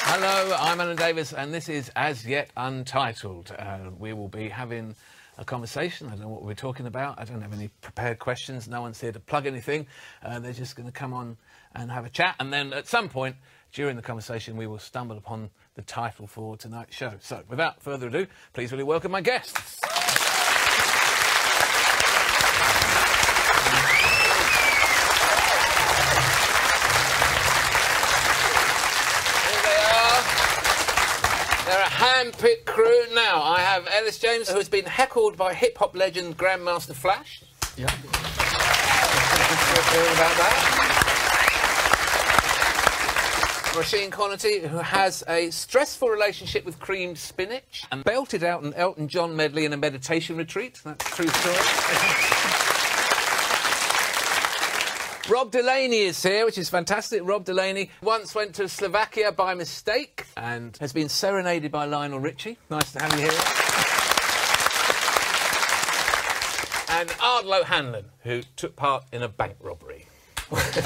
Hello, I'm Alan Davies, and this is As Yet Untitled. We will be having a conversation. I don't know what we're talking about. I don't have any prepared questions. No one's here to plug anything. They're just going to come on and have a chat, and then at some point during the conversation we will stumble upon the title for tonight's show. So, without further ado, please really welcome my guests. They're a hand-picked crew. Now, I have Elis James, who has been heckled by hip-hop legend Grandmaster Flash. Yeah. Hearing about that. Roisin Conaty, who has a stressful relationship with creamed spinach and belted out an Elton John medley in a meditation retreat. That's a true story. Rob Delaney is here, which is fantastic. Rob Delaney once went to Slovakia by mistake and has been serenaded by Lionel Richie. Nice to have you here. And Ardal O'Hanlon, who took part in a bank robbery. It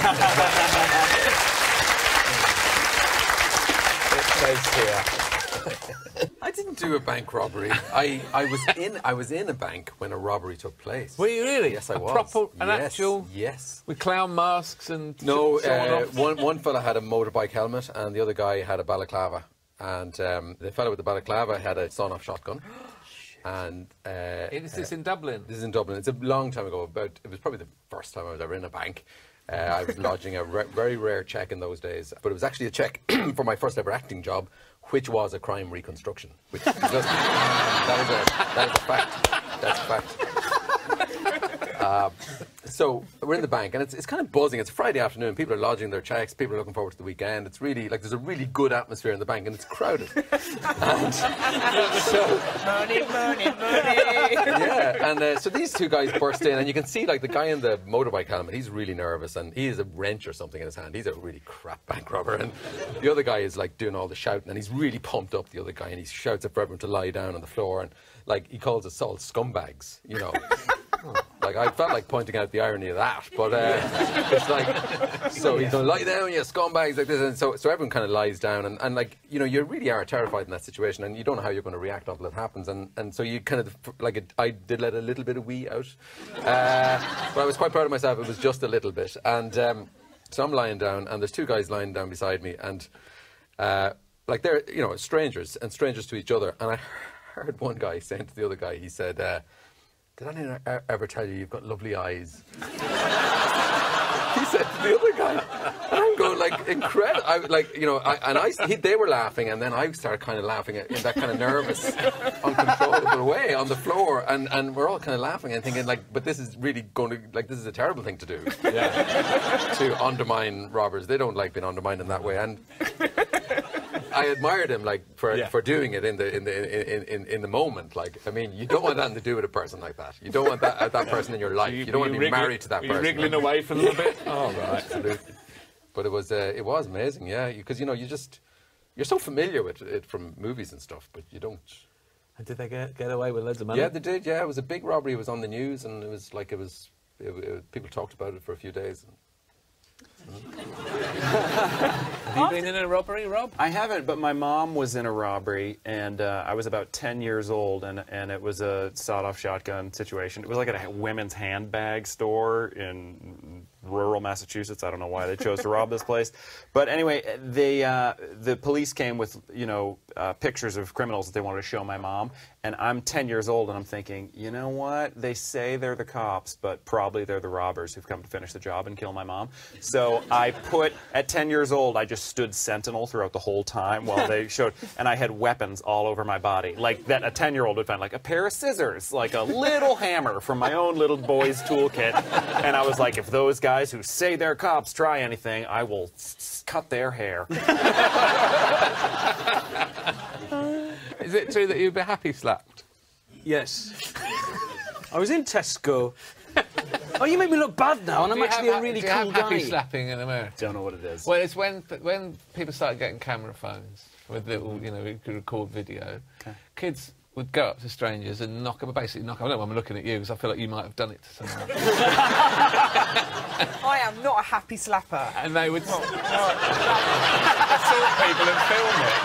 says here. I didn't do a bank robbery. I was in a bank when a robbery took place. Were you really? Yes, I was. An actual? Yes. With clown masks and... No, one fella had a motorbike helmet and the other guy had a balaclava. And the fella with the balaclava had a sawn-off shotgun. And is this in Dublin? This is in Dublin. It's a long time ago. It was probably the first time I was ever in a bank. I was lodging a very rare cheque in those days. But it was actually a cheque for my first ever acting job, which was a crime reconstruction. Which that is a fact. That's a fact. So we're in the bank, and it's kind of buzzing. It's a Friday afternoon. People are lodging their checks. People are looking forward to the weekend. It's really like there's a really good atmosphere in the bank, and it's crowded. And so money. Yeah, and so these two guys burst in, and you can see like the guy in the motorbike helmet. He's really nervous, and he has a wrench or something in his hand. He's a really crap bank robber, and the other guy is like doing all the shouting, and he's really pumped up. The other guy, and he shouts at everyone to lie down on the floor, and like he calls us all scumbags, you know. Like, I felt like pointing out the irony of that, but it's like, so he's going, lie down, you scumbags, like this, and so everyone kind of lies down, and like, you know, you really are terrified in that situation, and you don't know how you're going to react until it happens, and so you kind of, like, I did let a little bit of wee out, but I was quite proud of myself. It was just a little bit, and so I'm lying down, and there's two guys lying down beside me, and like, they're, you know, strangers, and strangers to each other, and I heard one guy saying to the other guy, he said, did anyone ever tell you you've got lovely eyes? He said to the other guy. And I'm going, like, incredible. They were laughing, and then I started kind of laughing in that kind of nervous, uncontrollable way on the floor. And we're all kind of laughing and thinking, like, but this is really going to, like, this is a terrible thing to do. Yeah. To undermine robbers. They don't like being undermined in that way. And I admired him, like, for doing it in the moment. Like, I mean, you don't want that to do with a person like that. You don't want that person in your life. You don't want to be married to that person. You're wriggling away for a little bit. Oh, right. Absolutely. But it was amazing, yeah. Because you know, you're so familiar with it from movies and stuff, but you don't. And did they get away with loads of money? Yeah, they did. Yeah, it was a big robbery. It was on the news, and it was like people talked about it for a few days. Have you been in a robbery, Rob? I haven't, but my mom was in a robbery, and I was about 10 years old, and it was a sawed-off shotgun situation. It was like at a women's handbag store in rural Massachusetts. I don't know why they chose to rob this place. But anyway, the police came with, you know, pictures of criminals that they wanted to show my mom, and I'm 10 years old, and I'm thinking, you know what? They say they're the cops, but probably they're the robbers who've come to finish the job and kill my mom. So at 10 years old, I just stood sentinel throughout the whole time while they showed, and I had weapons all over my body, like that a 10-year-old would find, like a pair of scissors, like a little hammer from my own little boy's toolkit. And I was like, if those guys who say they're cops try anything, I will cut their hair. Is it true that you'd be happy slapped? Yes. I was in Tesco. Oh, you make me look bad now, and I'm actually a really cool guy. Do you have happy slapping in America? Don't know what it is. Well, it's when people started getting camera phones with little, you know, you could record video. Okay. Kids would go up to strangers and basically knock them. I don't know, I'm looking at you because I feel like you might have done it to someone. I am not a happy slapper. And they would assault people and film it.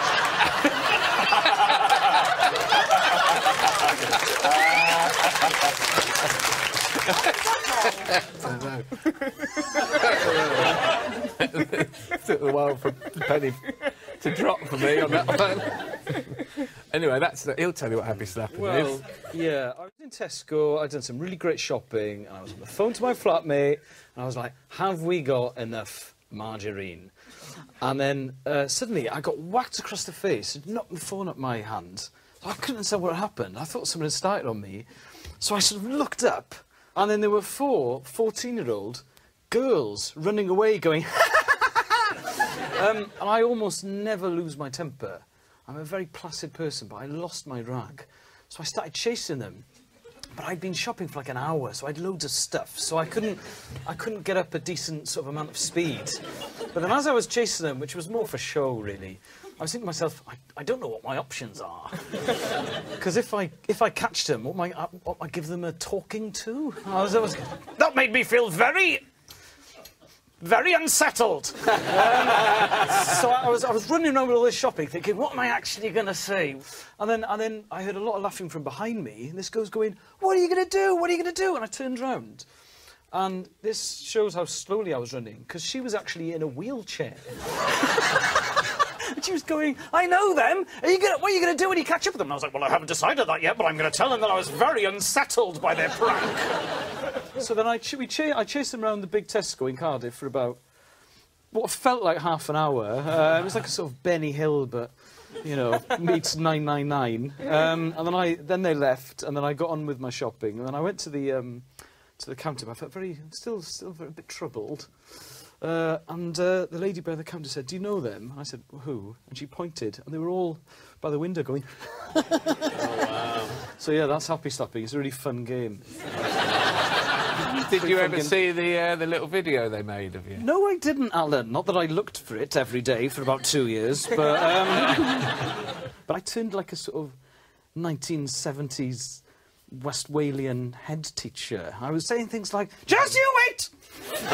It took a while for the penny to drop for me on that one. Anyway, he'll tell you what happy slapping is. Yeah, I was in Tesco, I'd done some really great shopping, and I was on the phone to my flatmate, and I was like, have we got enough margarine? And then suddenly I got whacked across the face, and knocked the phone up my hand. So I couldn't understand what had happened. I thought someone had started on me. So I sort of looked up, and then there were 4 14-year-old girls running away going, and I almost never lose my temper. I'm a very placid person, but I lost my rag. So I started chasing them. But I'd been shopping for like an hour, so I had loads of stuff. So I couldn't get up a decent sort of amount of speed. But then as I was chasing them, which was more for show, really, I was thinking to myself, I don't know what my options are. Because if I catch them, what might I give them a talking to? That made me feel very unsettled. So I was running around with all this shopping, thinking, what am I actually going to say? And then I heard a lot of laughing from behind me, and this girl's going, what are you going to do? What are you going to do? And I turned round. And this shows how slowly I was running, because she was actually in a wheelchair. And she was going, I know them. What are you going to do when you catch up with them? And I was like, well, I haven't decided that yet, but I'm going to tell them that I was very unsettled by their prank. So then I chased them around the big Tesco in Cardiff for about what felt like half an hour. It was like a sort of Benny Hill, but, you know, meets 999. And then they left, and then I got on with my shopping. And then I went to the counter. I felt still a bit troubled. And the lady by the counter said, do you know them? And I said, who? And she pointed, and they were all by the window going... Oh, wow. So, yeah, that's happy slapping. It's a really fun game. Did you ever see the little video they made of you? No, I didn't, Alan. Not that I looked for it every day for about 2 years, but... but I turned like a sort of 1970s Westphalian head teacher. I was saying things like, just you wait! Just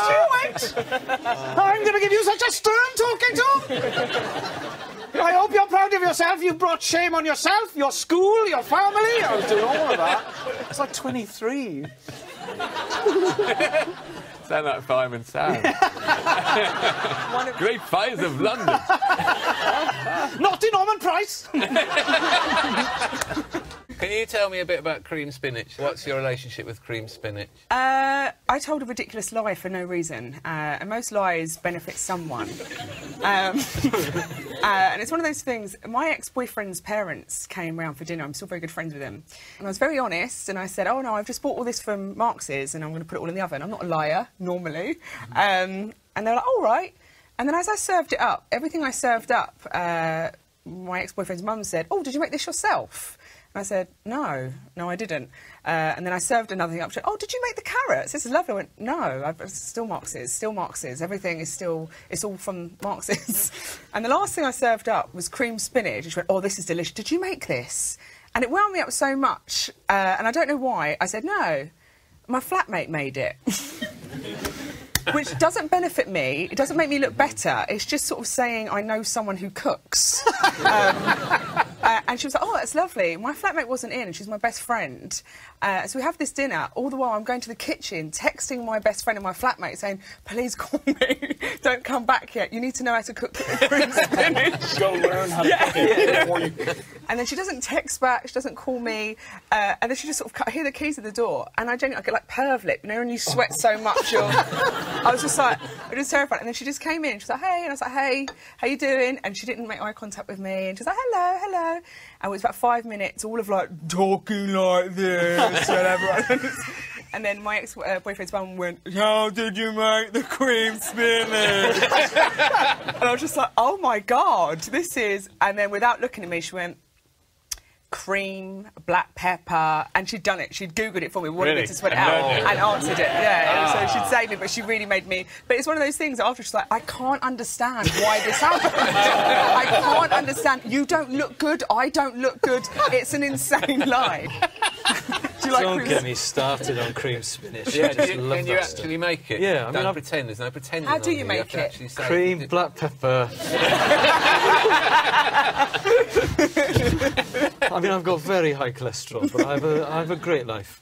you wait! I'm going to give you such a stern talking to! I hope you're proud of yourself. You've brought shame on yourself, your school, your family. I was doing all of that. It's like 23. Sound like Fireman Sam. Great fires of London. Not in Norman Price. Can you tell me a bit about cream spinach? What's your relationship with cream spinach? I told a ridiculous lie for no reason, and most lies benefit someone. And it's one of those things. My ex-boyfriend's parents came round for dinner. I'm still very good friends with them. And I was very honest, and I said, oh, no, I've just bought all this from Marx's, and I'm going to put it all in the oven. I'm not a liar, normally. And they were like, all right. And then as I served it up, everything I served up, my ex-boyfriend's mum said, oh, did you make this yourself? And I said, no, I didn't. And then I served another thing up. She said, oh, did you make the carrots? This is lovely. I went, no, still Marx's. Everything is still, it's all from Marx's. And the last thing I served up was cream spinach. She went, oh, this is delicious. Did you make this? And it wound me up so much, and I don't know why. I said, no, my flatmate made it. Which doesn't benefit me. It doesn't make me look better. It's just sort of saying I know someone who cooks. And she was like, oh, that's lovely. My flatmate wasn't in, and she's my best friend. So we have this dinner. All the while, I'm going to the kitchen, texting my best friend and my flatmate, saying, please call me. Don't come back yet. You need to know how to cook cream spinach. Go learn how to cook it before you... And then she doesn't text back, she doesn't call me, and then she just sort of, I hear the keys at the door, and I get like perv lip, you know, when you sweat so much, I was just like, it was terrifying. And then she just came in, she was like, hey, and I was like, hey, how you doing? And she didn't make eye contact with me, and she was like, hello. And it was about 5 minutes, all of like, talking like this, whatever. And then my ex-boyfriend's mum went, how did you make the cream spinach? And I was just like, oh my God, this is... And then without looking at me, she went, cream, black pepper, and she'd done it. She'd Googled it for me, wanted Really? me to sweat it out, and answered it. Yeah, so she'd saved me, but she really made me. But it's one of those things. After she's like, I can't understand why this happened. I can't understand. You don't look good. I don't look good. It's an insane lie. Do you like Don't cream get me started on cream spinach. Yeah, I just love can you that stuff. actually make it? Yeah, I mean, don't pretend. There's no pretending. How do on you here. make have to it? actually say Cream, black pepper. I mean, I've got very high cholesterol, but I have a great life.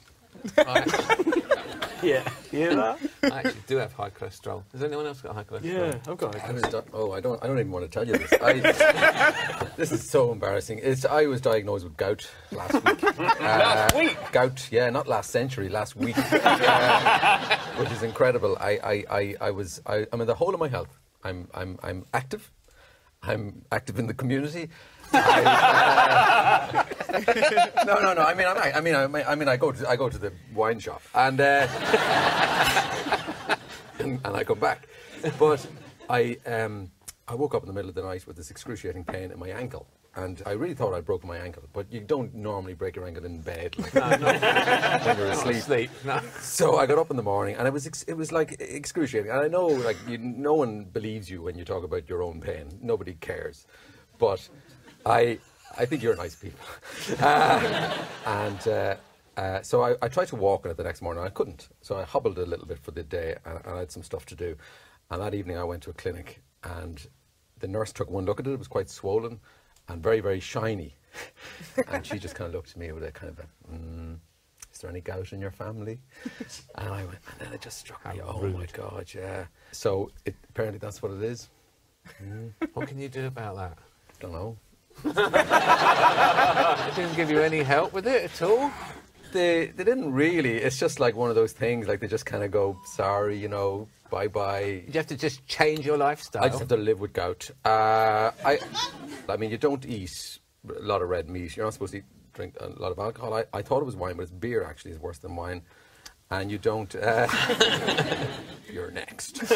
Yeah, you hear that? I actually do have high cholesterol. Has anyone else got high cholesterol? Yeah, I've got high cholesterol. I don't even want to tell you this. This is so embarrassing. I was diagnosed with gout last week. Last week? Gout, yeah, not last century, last week, which is incredible. I'm in the whole of my health. I'm active. I'm active in the community. No. I mean, I go to the wine shop and and I come back, but I woke up in the middle of the night with this excruciating pain in my ankle, and I really thought I'd broken my ankle. But you don't normally break your ankle in bed, like, when you're asleep. No. So I got up in the morning, and it was like excruciating. And I know, like, no one believes you when you talk about your own pain. Nobody cares, but I think you're nice people. So I tried to walk on it the next morning. I couldn't. So I hobbled a little bit for the day, and I had some stuff to do. And that evening I went to a clinic, and the nurse took one look at it. It was quite swollen and very, very shiny. And she just kind of looked at me with a kind of is there any gout in your family? And I went, and then it just struck me, oh my God, yeah. So apparently that's what it is. What can you do about that? Don't know. They didn't give you any help with it at all? They didn't really. It's just like one of those things, like they just kind of go, sorry, bye-bye. You have to just change your lifestyle. I just have to live with gout. I mean, you don't eat a lot of red meat. You're not supposed to drink a lot of alcohol. I thought it was wine, but it's beer actually is worse than wine. And you don't... you're next.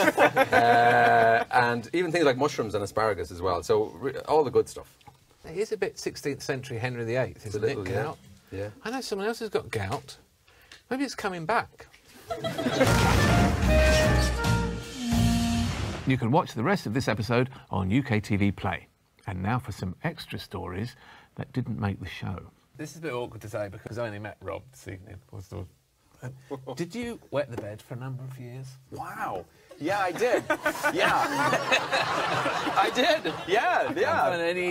And even things like mushrooms and asparagus as well. So all the good stuff. It is a bit 16th century Henry VIII, isn't it, gout? Yeah. I know someone else has got gout. Maybe it's coming back. You can watch the rest of this episode on UK TV Play. And now for some extra stories that didn't make the show. This is a bit awkward to say because I only met Rob this evening. Did you wet the bed for a number of years? Wow. Yeah, I did. Yeah. I did. Yeah, yeah.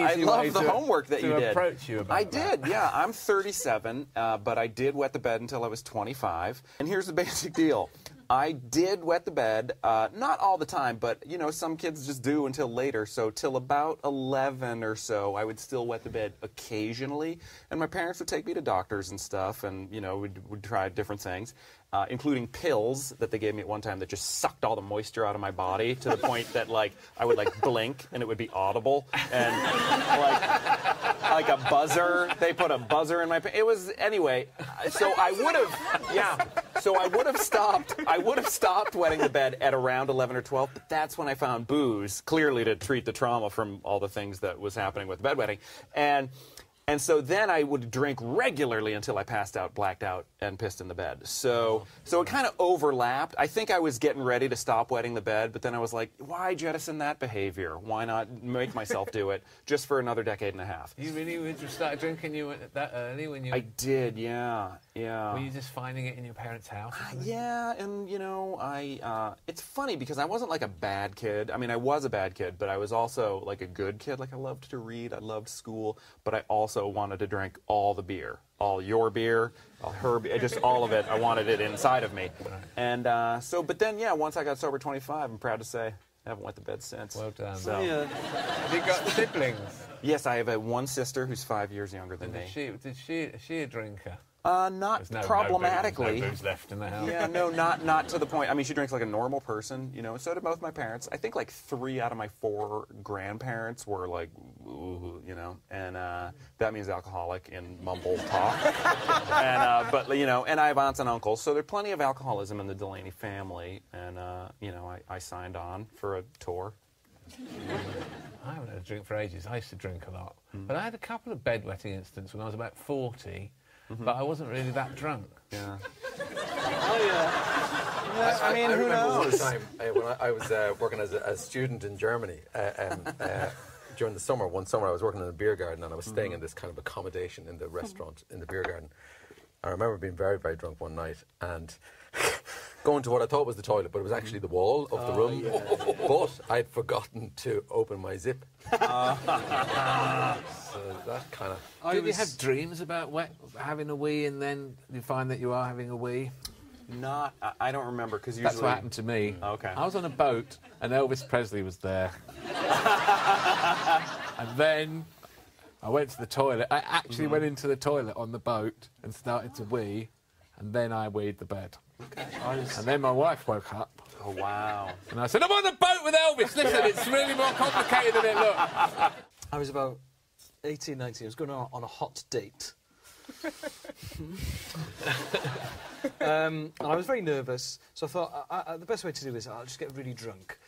I love the homework that you did. To approach you about I did, yeah. I'm 37, but I did wet the bed until I was 25. And here's the basic deal. I did wet the bed, not all the time, but, some kids just do until later. So till about 11 or so, I would still wet the bed occasionally. And my parents would take me to doctors and stuff, and, we'd try different things, including pills that they gave me at one time that just sucked all the moisture out of my body to the point that, I would, blink, and it would be audible. And, like a buzzer. They put a buzzer in my... It was... Anyway, so I would have... Yeah. So I would have stopped... I would have stopped wetting the bed at around 11 or 12, but that's when I found booze, clearly to treat the trauma from all the things that was happening with bedwetting. And so then I would drink regularly until I passed out, blacked out, and pissed in the bed. So it kind of overlapped. I think I was getting ready to stop wetting the bed, but then I was like, why jettison that behavior? Why not make myself do it just for another decade and a half? You really started drinking that early when you... I did, yeah. Were you just finding it in your parents' house? Yeah, and, it's funny because I wasn't like a bad kid. I mean, I was a bad kid, but I was also like a good kid. Like, I loved to read, I loved school, but I also wanted to drink all the beer. All your beer, all her beer, just all of it. I wanted it inside of me. And but then, once I got sober 25, I'm proud to say I haven't wet the bed since. Well done. So. Yeah. Have you got siblings? Yes, I have one sister who's 5 years younger than me. Is she a drinker? Not problematically. No booze left in the house. Yeah, no, not to the point. I mean, she drinks like a normal person, so did both my parents. I think 3 out of my 4 grandparents were like, ooh, and that means alcoholic in mumble talk. And I have aunts and uncles, so there's plenty of alcoholism in the Delaney family, and I signed on for a tour. I would have drink for ages. I used to drink a lot. But I had a couple of bedwetting incidents when I was about 40, but I wasn't really that drunk. Yeah. Oh, yeah. I mean, I who remember knows? one time when I was working as a student in Germany during the summer. One summer I was working in a beer garden and I was staying in this kind of accommodation in the restaurant in the beer garden. I remember being very, very drunk one night and going to what I thought was the toilet, but it was actually the wall of the room. Yeah. But I'd forgotten to open my zip. So that kind of... Did you have dreams about having a wee and then you find that you are having a wee? I don't remember, because usually... That's what happened to me. Okay. I was on a boat and Elvis Presley was there. And then I went to the toilet. I actually went into the toilet on the boat and started to wee, and then I weed the bed. Okay. And then my wife woke up. Oh, wow. And I said, I'm on a boat with Elvis. Listen, it's really more complicated than it looks. I was about 18, 19. I was going on a hot date. And I was very nervous, so I thought the best way to do this, I'll just get really drunk.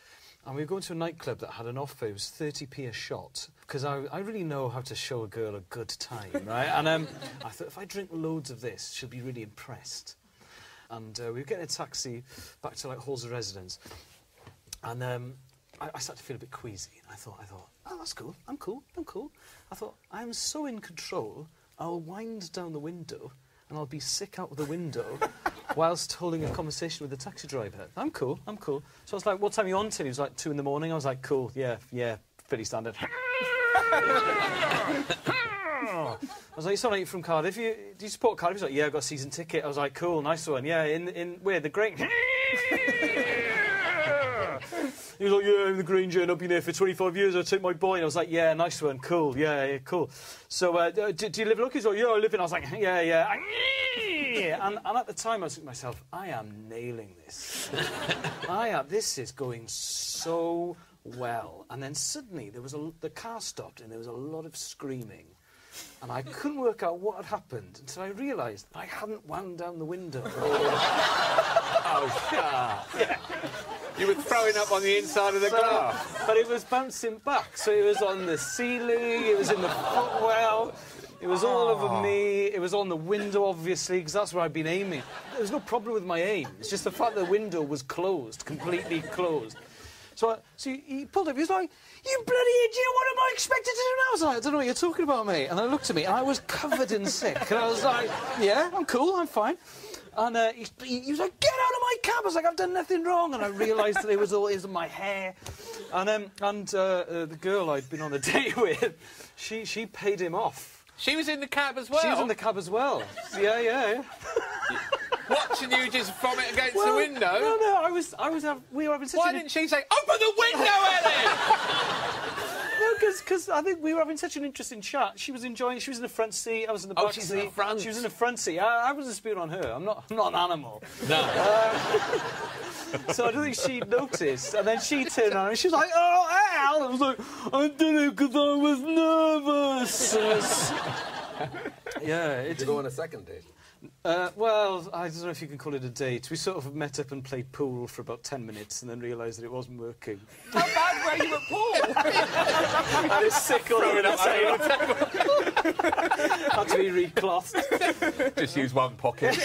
And we were going to a nightclub that had an offer. It was 30p a shot, because I really know how to show a girl a good time, right? And I thought, if I drink loads of this, she'll be really impressed. And we were getting a taxi back to, like, halls of residence. And I started to feel a bit queasy. And I thought, oh, that's cool. I'm cool. I thought, I'm so in control, I'll wind down the window and I'll be sick out of the window whilst holding a conversation with the taxi driver. I'm cool. So I was like, what time are you on till? He was like 2 in the morning. I was like, cool, yeah, pretty standard. I was like, you sound like you're from Cardiff. Do you support Cardiff? He was like, yeah, I've got a season ticket. I was like, cool, nice one. Yeah, in where? The Grange? He was like, yeah, in the Grange, and I've been here for 25 years. I take my boy. And I was like, yeah, nice one, cool, yeah, cool. So, do you live in Lucky? He's like, yeah, I live in. I was like, yeah. And at the time, I was thinking to myself, I am nailing this. This is going so well. And then suddenly, the car stopped, and there was a lot of screaming. And I couldn't work out what had happened until I realised I hadn't wound down the window. Oh, shut up. Yeah. You were throwing up on the inside of the car. But it was bouncing back, so it was on the ceiling, it was in the footwell, it was all over me, it was on the window, obviously, because that's where I'd been aiming. There was no problem with my aim, it's just the fact that the window was closed, completely closed. So he pulled up, he was like, you bloody idiot, what am I expected to do now? I was like, I don't know what you're talking about, mate. And I looked at me, and I was covered in sick. And I was like, yeah, I'm cool, I'm fine. And he was like, get out of my cab. I was like, I've done nothing wrong. And I realised that it was my hair. And the girl I'd been on a date with, she paid him off. She was in the cab as well? She was in the cab as well. Yeah. Watching you just vomit against the window? No, we were having such Why didn't she say, open the window, Ellie? No, because I think we were having such an interesting chat. She was enjoying. She was in the front seat. I was in the back seat. She's in the front. She was in the front seat. I wasn't spewing on her. I'm not an animal. No. So I don't think she noticed. And then she turned around and she was like, "Oh, Al!" I was like, "I did it because I was nervous." Yeah. Did you go on a second date? Well, I don't know if you can call it a date. We sort of met up and played pool for about 10 minutes and then realised that it wasn't working. How bad were you at pool? I was sick all over the table. Had to be reclothed. Just use one pocket.